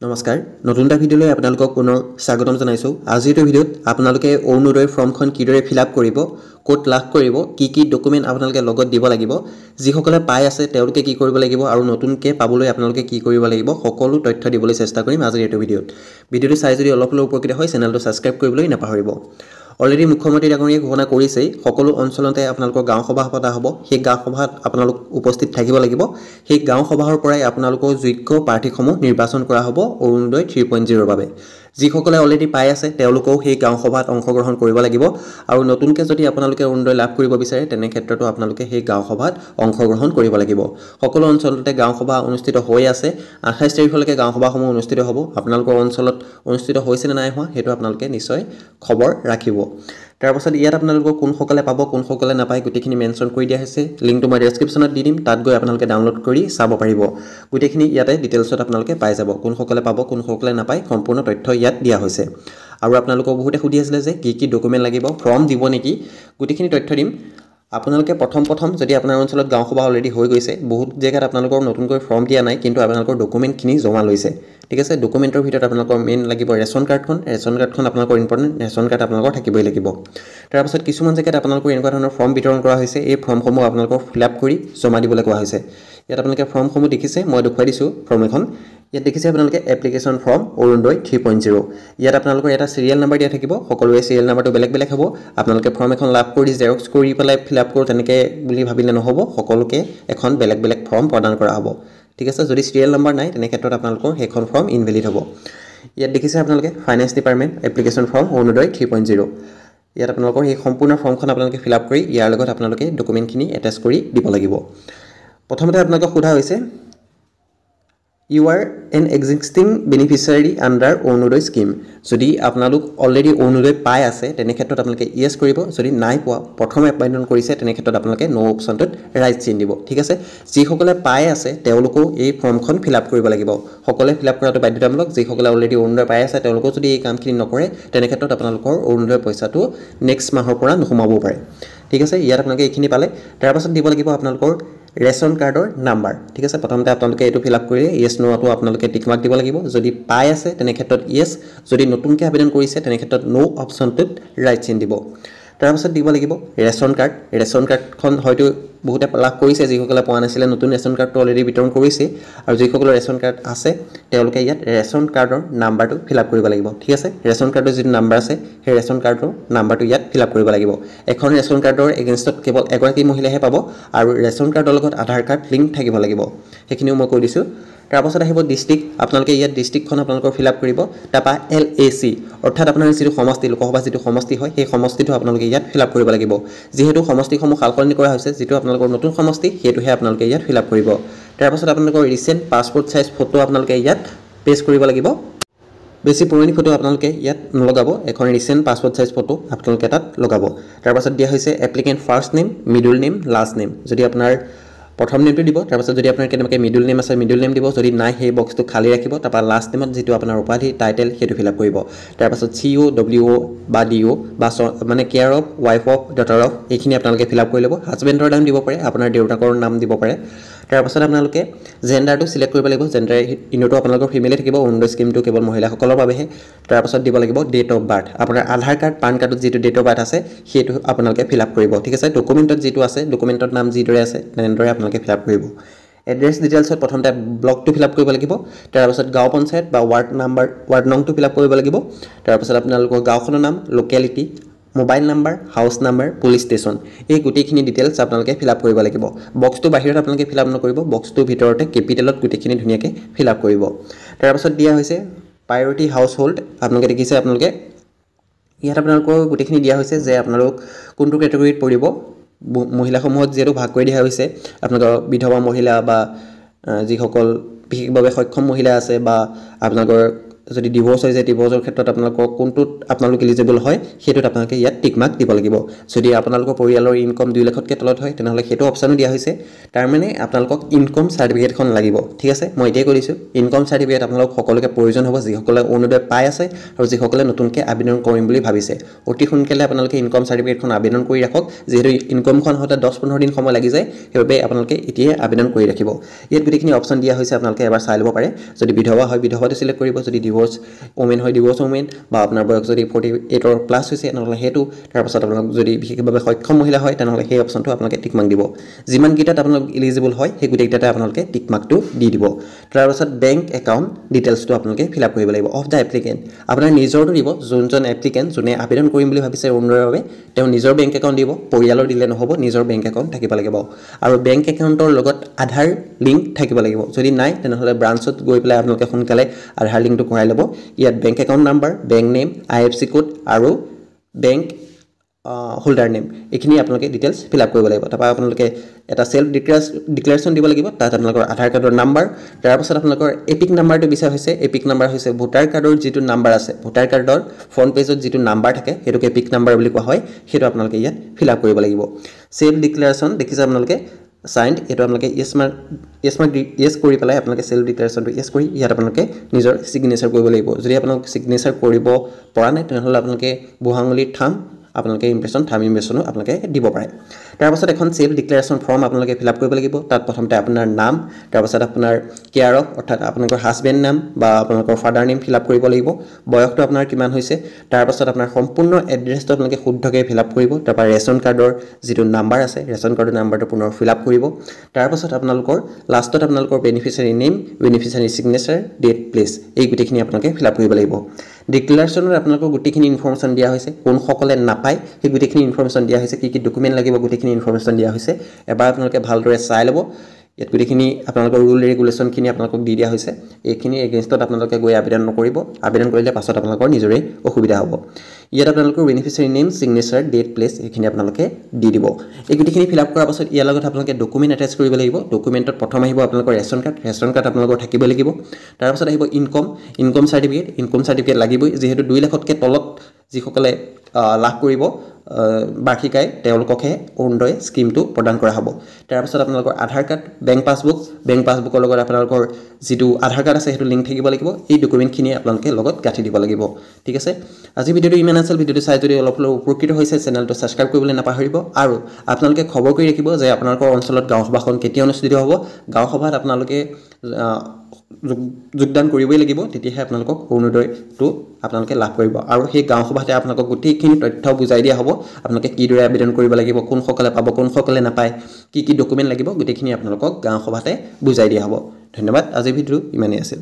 নমস্কাৰ নতুন এটা ভিডিঅ'লৈ আপোনালোকক পুনৰ স্বাগতম জনাইছো। আজিৰ ভিডিঅ'ত আপোনালোকে অৰুণোদয় ফৰ্মখন কিদৰে ফিল আপ কৰিব, ক'ত লাভ কৰিব, কি ডকুমেণ্ট আপোনালোকে লগত দিব লাগিব, যিসকলে পাই আছে তেওঁলোকে কি কৰিব লাগিব আৰু নতুনকৈ পাবলৈ আপোনালোকে কি কৰিব লাগিব, সকলো তথ্য দিবলৈ চেষ্টা কৰিম আজিৰ এই ভিডিঅ'ত। ভিডিঅ'টো চাই যদি অলপ উপকৃত হয় চেনেলটো ছাবস্ক্ৰাইব কৰিবলৈ নাপাহৰিব। অলৰেডি মুখ্যমন্ত্ৰী ডাঙৰীয়াই ঘোষণা কৰিছেই সকলো অঞ্চলতে আপোনালোকৰ গাঁও সভা পতা হ'ব। সেই গাঁও সভাত আপোনালোক উপস্থিত থাকিব লাগিব। সেই গাঁও সভাৰ পৰাই আপোনালোকৰ যোগ্য প্ৰাৰ্থীসমূহ নিৰ্বাচন কৰা হ'ব অৰুণোদয় 3.0 বাবে। যিসকলে অলৰেডি পাই আছে তেওঁলোকেও সেই গাঁও সভাত অংশগ্ৰহণ কৰিব লাগিব আৰু নতুনকৈ যদি আপোনালোকে অৰুণোদয় লাভ কৰিব বিচাৰে তেনে ক্ষেত্ৰতো আপোনালোকে সেই গাঁও সভাত অংশগ্ৰহণ কৰিব লাগিব। সকলো অঞ্চলতে গাঁও সভা অনুষ্ঠিত হৈ আছে। 28 তাৰিখলৈকে গাঁও সভাসমূহ অনুষ্ঠিত হ'ব। আপোনালোকৰ অঞ্চলত অনুষ্ঠিত হৈছে নে নাই হোৱা সেইটো আপোনালোকে নিশ্চয় খবৰ ৰাখিব। তাৰপাছত ইয়াত আপোনালোকৰ কোনসকলে পাব কোনসকলে নাপায় গোটেইখিনি মেনশ্যন কৰি দিয়া হৈছে। লিংকটো মই ডেছক্ৰিপশ্যনত দি দিম, তাত গৈ আপোনালোকে ডাউনলোড কৰি চাব পাৰিব। গোটেইখিনি ইয়াতে ডিটেইলছত আপোনালোকে পাই যাব, কোনসকলে পাব কোনসকলে নাপায় সম্পূৰ্ণ তথ্য ইয়াত দিয়া হৈছে। আৰু আপোনালোকক বহুতে সুধি আছিলে যে কি ডকুমেণ্ট লাগিব, ফৰ্ম দিব নেকি, গোটেইখিনি তথ্য দিম। আপোনালোকে প্ৰথম যদি আপোনাৰ অঞ্চলত গাঁও সভা অলৰেডি হৈ গৈছে, বহুত জেগাত আপোনালোকৰ নতুনকৈ ফৰ্ম দিয়া নাই কিন্তু আপোনালোকৰ ডকুমেণ্টখিনি জমা লৈছে। ঠিক আছে, ডকুমেণ্টৰ ভিতৰত আপোনালোকৰ মেইন লাগিব ৰেচন কাৰ্ডখন আপোনালোকৰ ইম্পৰ্টেণ্ট, ৰেচন কাৰ্ড আপোনালোকৰ থাকিবই লাগিব। তাৰপাছত কিছুমান জেগাত আপোনালোকৰ এনেকুৱা ধৰণৰ ফৰ্ম বিতৰণ কৰা হৈছে, এই ফৰ্মসমূহ আপোনালোকৰ ফিল আপ কৰি জমা দিবলৈ কোৱা হৈছে। ইয়াত আপোনালোকে ফৰ্মসমূহ দেখিছে, মই দেখুৱাই দিছোঁ ফৰ্ম এখন। ইয়াত দেখিছে আপোনালোকে এপ্লিকেশ্যন ফৰ্ম অৰুণোদয় 3.0। ইয়াত আপোনালোকৰ এটা চিৰিয়েল নাম্বাৰ দিয়া থাকিব, সকলোৰে চিৰিয়েল নাম্বাৰটো বেলেগ হ'ব। আপোনালোকে ফৰ্ম এখন লাভ কৰি জেৰক্স কৰি পেলাই ফিল আপ কৰোঁ তেনেকৈ বুলি ভাবিলে নহ'ব, সকলোকে এখন বেলেগ ফৰ্ম প্ৰদান কৰা হ'ব। ঠিক আছে, যদি চিৰিয়েল নাম্বাৰ নাই তেনে ক্ষেত্ৰত আপোনালোকৰ সেইখন ফৰ্ম ইনভেলিড হ'ব। ইয়াত দেখিছে আপোনালোকে finance department application form Orunodoi 3.0। ইয়াত আপোনালোকৰ সেই সম্পূৰ্ণ ফৰ্মখন আপোনালোকে ফিল আপ কৰি ইয়াৰ লগত আপোনালোকে ডকুমেণ্টখিনি এটেচ কৰি দিব লাগিব। প্ৰথমতে আপোনালোকক সোধা হৈছে you are an existing beneficiary under Orunodoi scheme. যদি আপোনালোক অলৰেডি অৰুণোদয় পাই আছে তেনে ক্ষেত্ৰত আপোনালোকে ইয়েছ কৰিব, যদি নাই পোৱা প্ৰথমে এপইণ্টমেণ্ট কৰিছে তেনে ক্ষেত্ৰত আপোনালোকে ন' অপশ্যনটোত ৰাইট চিন দিব। ঠিক আছে, যিসকলে পাই আছে তেওঁলোকেও এই ফৰ্মখন ফিল আপ কৰিব লাগিব। সকলোৱে ফিল আপ কৰাটো বাধ্যতামূলক। যিসকলে অলৰেডি অৰুণোদয় পাই আছে তেওঁলোকেও যদি এই কামখিনি নকৰে তেনে ক্ষেত্ৰত আপোনালোকৰ অৰুণোদয়ৰ পইচাটো নেক্সট মাহৰ পৰা নোসোমাবও পাৰে। ঠিক আছে, ইয়াত আপোনালোকে এইখিনি পালে। তাৰপাছত দিব লাগিব আপোনালোকৰ ৰেচন কাৰ্ডৰ নাম্বাৰ। ঠিক আছে, প্ৰথমতে আপোনালোকে এইটো ফিল আপ কৰিলে ইয়েছ ন'টো আপোনালোকে টিক মাৰ্ক দিব লাগিব। যদি পাই আছে তেনে ক্ষেত্ৰত ইয়েছ, যদি নতুনকৈ আবেদন কৰিছে তেনে ক্ষেত্ৰত ন' অপশ্যনটোত ৰাইট চিন দিব। তাৰপাছত দিব লাগিব ৰেচন কাৰ্ডখন হয়তো বহুতে লাভ কৰিছে, যিসকলে পোৱা নাছিলে নতুন ৰেচন কাৰ্ডটো অলৰেডি বিতৰণ কৰিছে। আৰু যিসকলৰ ৰেচন কাৰ্ড আছে তেওঁলোকে ইয়াত ৰেচন কাৰ্ডৰ নাম্বাৰটো ফিল আপ কৰিব লাগিব। ঠিক আছে, ৰেচন কাৰ্ডৰ যিটো নাম্বাৰ আছে সেই ৰেচন কাৰ্ডৰ নাম্বাৰটো ইয়াত ফিল আপ কৰিব লাগিব। এখন ৰেচন কাৰ্ডৰ এগেইনষ্টত কেৱল এগৰাকী মহিলাহে পাব আৰু ৰেচন কাৰ্ডৰ লগত আধাৰ কাৰ্ড লিংক থাকিব লাগিব, সেইখিনিও মই কৈ দিছোঁ। তাৰপাছত আহিব ডিষ্ট্ৰিক্ট, আপোনালোকে ইয়াত ডিষ্ট্ৰিক্টখন আপোনালোকৰ ফিল আপ কৰিব। তাৰপৰা LAC অৰ্থাৎ আপোনাৰ যিটো সমষ্টি, লোকসভা যিটো সমষ্টি হয় সেই সমষ্টিটো আপোনালোকে ইয়াত ফিল আপ কৰিব লাগিব। যিহেতু সমষ্টিসমূহ সালসলনি কৰা হৈছে, যিটো আপোনালোকৰ নতুন সমষ্টি সেইটোহে আপোনালোকে ইয়াত ফিল আপ কৰিব। তাৰপাছত আপোনালোকৰ ৰিচেণ্ট পাছপোৰ্ট চাইজ ফটো আপোনালোকে ইয়াত পেষ্ট কৰিব লাগিব। বেছি পুৰণি ফটো আপোনালোকে ইয়াত নলগাব, এখন ৰিচেণ্ট পাছপোৰ্ট চাইজ ফটো আপোনালোকে তাত লগাব। তাৰপাছত দিয়া হৈছে applicant first name, middle name, last name. যদি আপোনাৰ প্ৰথম নেমটো দিব, তাৰপাছত যদি আপোনাৰ কেনেবাকৈ মিডল নেম আছে মিডল নেম দিব, যদি নাই সেই বক্সটো খালী ৰাখিব। তাৰপৰা লাষ্ট নেমত যিটো আপোনাৰ উপাধি টাইটেল সেইটো ফিল আপ কৰিব। তাৰপাছত CO, WO বা DO বা মানে care of, wife of, daughter of এইখিনি আপোনালোকে ফিল আপ কৰি ল'ব। হাজবেণ্ডৰ নাম দিব পাৰে, আপোনাৰ দেউতাকৰ নাম দিব পাৰে। তাৰপাছত আপোনালোকে জেণ্ডাৰটো চিলেক্ট কৰিব লাগিব। জেণ্ডাৰ ইনটো আপোনালোকৰ ফিমেলে থাকিব, অৰুণোদয় স্কিমটো কেৱল মহিলাসকলৰ বাবেহে। তাৰপাছত দিব লাগিব ডেট অফ বাৰ্থ, আপোনাৰ আধাৰ কাৰ্ড পান কাৰ্ডত যিটো ডেট অফ বাৰ্থ আছে সেইটো আপোনালোকে ফিল আপ কৰিব। ঠিক আছে, ডকুমেণ্টত যিটো আছে ডকুমেণ্টৰ নাম যিদৰে আছে তেনেদৰে আপোনালোকে ফিল আপ কৰিব। এড্ৰেছ ডিটেইলছত প্ৰথমতে ব্লকটো ফিল আপ কৰিব লাগিব। তাৰপাছত গাঁও পঞ্চায়ত বা ৱাৰ্ড নংটো ফিল আপ কৰিব লাগিব। তাৰপাছত আপোনালোকৰ গাঁওখনৰ নাম, locality, mobile number, house number, police station এই গোটেইখিনি ডিটেইলছ আপোনালোকে ফিল আপ কৰিব লাগিব। বক্সটো বাহিৰত আপোনালোকে ফিল আপ নকৰিব, বক্সটোৰ ভিতৰতে কেপিটেলত গোটেইখিনি ধুনীয়াকৈ ফিল আপ কৰিব। তাৰপাছত দিয়া হৈছে প্ৰায়ৰিটি হাউচ হোল্ড, আপোনালোকে দেখিছে আপোনালোকে ইয়াত আপোনালোকৰ গোটেইখিনি দিয়া হৈছে যে আপোনালোক কোনটো কেটেগৰীত পৰিব। মহিলাসমূহত যিহেতু ভাগ কৰি দিয়া হৈছে, আপোনালোকৰ বিধৱা মহিলা বা যিসকল বিশেষভাৱে সক্ষম মহিলা আছে বা আপোনালোকৰ যদি ডিভোৰ্স হৈ যায় ডিভোৰ্সৰ ক্ষেত্ৰত আপোনালোকক কোনটোত আপোনালোক এলিজিবল হয় সেইটোত আপোনালোকে ইয়াত টিক মাৰ্ক দিব লাগিব যদি আপোনালোকৰ পৰিয়ালৰ ইনকম 2 লাখতকৈ তলত হয় তেনেহ'লে সেইটো অপশ্যনো দিয়া হৈছে তাৰ মানে আপোনালোকক ইনকম চাৰ্টিফিকেটখন লাগিব ঠিক আছে মই এতিয়াই কৰিছোঁ ইনকম চাৰ্টিফিকেট আপোনালোক সকলোকে প্ৰয়োজন হ'ব যিসকলে অৰুণোদয় পাই আছে আৰু যিসকলে নতুনকৈ আবেদন কৰিম বুলি ভাবিছে অতি সোনকালে আপোনালোকে ইনকম চাৰ্টিফিকেটখন আবেদন কৰি ৰাখক যিহেতু ইনকমখন হওঁতে 10-15 দিন সময় লাগি যায় সেইবাবে আপোনালোকে এতিয়াই আবেদন কৰি ৰাখিব ইয়াত গোটেইখিনি অপশ্যন দিয়া হৈছে আপোনালোকে এবাৰ চাই ল'ব পাৰে যদি বিধৱা হয় বিধৱাটো সিলেক্ট কৰিব যদি ডিভোৰ্স ওমেন হয় ডিভোৰ্স ওমেন বা আপোনাৰ বয়স যদি 48 প্লাছ হৈছে তেনেহ'লে সেইটো তাৰপাছত আপোনালোক যদি বিশেষভাৱে সক্ষম মহিলা হয় তেনেহ'লে সেই অপশ্যনটো আপোনালোকে টিক মাৰ্ক দিব যিমান কেইটাত আপোনালোক এলিজিবল হয় সেই গোটেইকেইটাতে আপোনালোকে টিক মাৰ্কটো দি দিব তাৰপাছত বেংক একাউণ্ট ডিটেইলছটো আপোনালোকে ফিল আপ কৰিব লাগিব অফ দ্য এপ্লিকেণ্ট আপোনাৰ নিজৰটো দিব যোনজন এপ্লিকেণ্ট যোনে আবেদন কৰিম বুলি ভাবিছে অৰুণোদয়ৰ বাবে তেওঁ নিজৰ বেংক একাউণ্ট দিব পৰিয়ালৰ দিলে নহ'ব নিজৰ বেংক একাউণ্ট থাকিব লাগিব আৰু বেংক একাউণ্টৰ লগত আধাৰ লিংক থাকিব লাগিব যদি নাই তেনেহ'লে ব্ৰাঞ্চত গৈ পেলাই আপোনালোকে সোনকালে আধাৰ লিংকটো কৰাই ল'ব ইয়াত bank account number bank name IFC code আৰু বেংক হোল্ডাৰ নেম এইখিনি আপোনালোকে ডিটেইলছ ফিল আপ কৰিব লাগিব তাৰপৰা আপোনালোকে এটা সেল্ফ ডিক্লেৰেশ্যন দিব লাগিব তাত আপোনালোকৰ আধাৰ কাৰ্ডৰ নাম্বাৰ তাৰপাছত আপোনালোকৰ এপিক নাম্বাৰটো বিচাৰ হৈছে এপিক নাম্বাৰ হৈছে ভোটাৰ কাৰ্ডৰ যিটো নাম্বাৰ আছে ভোটাৰ কাৰ্ডৰ ফ্ৰণ্ট পেজত যিটো নাম্বাৰ থাকে সেইটোকে এপিক নাম্বাৰ বুলি কোৱা হয় সেইটো আপোনালোকে ইয়াত ফিল আপ কৰিব লাগিব সেল্ফ ডিক্লেৰেশ্যন দেখিছে আপোনালোকে সাইন্ড এটো আপোনালোকে ইয়েস কৰি পেলাই আপোনালোকে সেল্ফ ডিক্লেৰেশ্যনটো ইয়েস কৰি ইয়াত আপোনালোকে নিজৰ সিগনেচাৰ কৰিব লাগিব যদি আপোনালোক সিগনেচাৰ কৰিব পৰা নাই তেনেহ'লে আপোনালোকে বুঢ়াঙুলিৰ থাম আপোনালোকে ইমপ্ৰেছন থাম ইমপ্ৰেছনো আপোনালোকে দিব পাৰে তাৰপাছত এখন সেল্ফ ডিক্লেৰেশ্যন ফৰ্ম আপোনালোকে ফিল আপ কৰিব লাগিব তাত প্ৰথমতে আপোনাৰ নাম তাৰপাছত আপোনাৰ কেয়াৰ অফ অৰ্থাৎ আপোনালোকৰ হাজবেণ্ড নাম বা আপোনালোকৰ ফাদাৰ নেম ফিল আপ কৰিব লাগিব বয়সটো আপোনাৰ কিমান হৈছে তাৰপাছত আপোনাৰ সম্পূৰ্ণ এড্ৰেছটো আপোনালোকে শুদ্ধকৈ ফিল আপ কৰিব তাৰপৰা ৰেচন কাৰ্ডৰ যিটো নাম্বাৰ আছে ৰেচন কাৰ্ডৰ নাম্বাৰটো পুনৰ ফিল আপ কৰিব তাৰপাছত আপোনালোকৰ লাষ্টত আপোনালোকৰ beneficiary name beneficiary signature that place এই গোটেইখিনি আপোনালোকে ফিল আপ কৰিব লাগিব ডিক্লেৰেশ্যনত আপোনালোকৰ গোটেইখিনি ইনফৰমেশ্যন দিয়া হৈছে কোন সকলে নাপায় সেই গোটেইখিনি ইনফৰমেশ্যন দিয়া হৈছে কি ডকুমেণ্ট লাগিব গোটেইখিনি ইনফৰমেশ্যন দিয়া হৈছে এবাৰ আপোনালোকে ভালদৰে চাই ল'ব ইয়াত গোটেইখিনি আপোনালোকৰ ৰুল ৰেগুলেশ্যনখিনি আপোনালোকক দি দিয়া হৈছে এইখিনি এগেইনষ্টত আপোনালোকে গৈ আবেদন নকৰিব আবেদন কৰিলে পাছত আপোনালোকৰ নিজৰে অসুবিধা হ'ব ইয়াত আপোনালোকৰ beneficiary name signature that place এইখিনি আপোনালোকে দি দিব এই গোটেইখিনি ফিল আপ কৰাৰ পাছত ইয়াৰ লগত আপোনালোকে ডকুমেণ্ট এটাচ কৰিব লাগিব ডকুমেণ্টত প্ৰথম আহিব আপোনালোকৰ ৰেচন কাৰ্ড আপোনালোকৰ থাকিব লাগিব তাৰপাছত আহিব ইনকম চাৰ্টিফিকেট লাগিবই যিহেতু 2 লাখতকৈ তলত যিসকলে লাভ কৰিব বাৰ্ষিক আয় তেওঁলোককহে অৰুণোদয় স্কিমটো প্ৰদান কৰা হ'ব তাৰপাছত আপোনালোকৰ আধাৰ কাৰ্ড বেংক পাছবুকৰ লগত আপোনালোকৰ যিটো আধাৰ কাৰ্ড আছে সেইটো লিংক থাকিব লাগিব এই ডকুমেণ্টখিনি আপোনালোকে লগত গাঁঠি দিব লাগিব ঠিক আছে আজি ভিডিঅ'টো ইমান আছিল ভিডিঅ'টো চাই যদি অলপ উপকৃত হৈছে চেনেলটো ছাবস্ক্ৰাইব কৰিবলৈ নাপাহৰিব আৰু আপোনালোকে খবৰ কৰি ৰাখিব যে আপোনালোকৰ অঞ্চলত গাঁও সভাখন কেতিয়া অনুষ্ঠিত হ'ব গাঁও সভাত আপোনালোকে যোগদান কৰিবই লাগিব তেতিয়াহে আপোনালোকক অৰুণোদয়টো আপোনালোকে লাভ কৰিব আৰু সেই গাঁও সভাতে আপোনালোকক গোটেইখিনি তথ্য বুজাই দিয়া হ'ব আপোনালোকে কিদৰে আবেদন কৰিব লাগিব কোন সকলে পাব কোন সকলে নাপায় কি ডকুমেণ্ট লাগিব গোটেইখিনি আপোনালোকক গাঁও সভাতে বুজাই দিয়া হ'ব ধন্যবাদ আজি ভিডিঅ'টো ইমানেই আছিল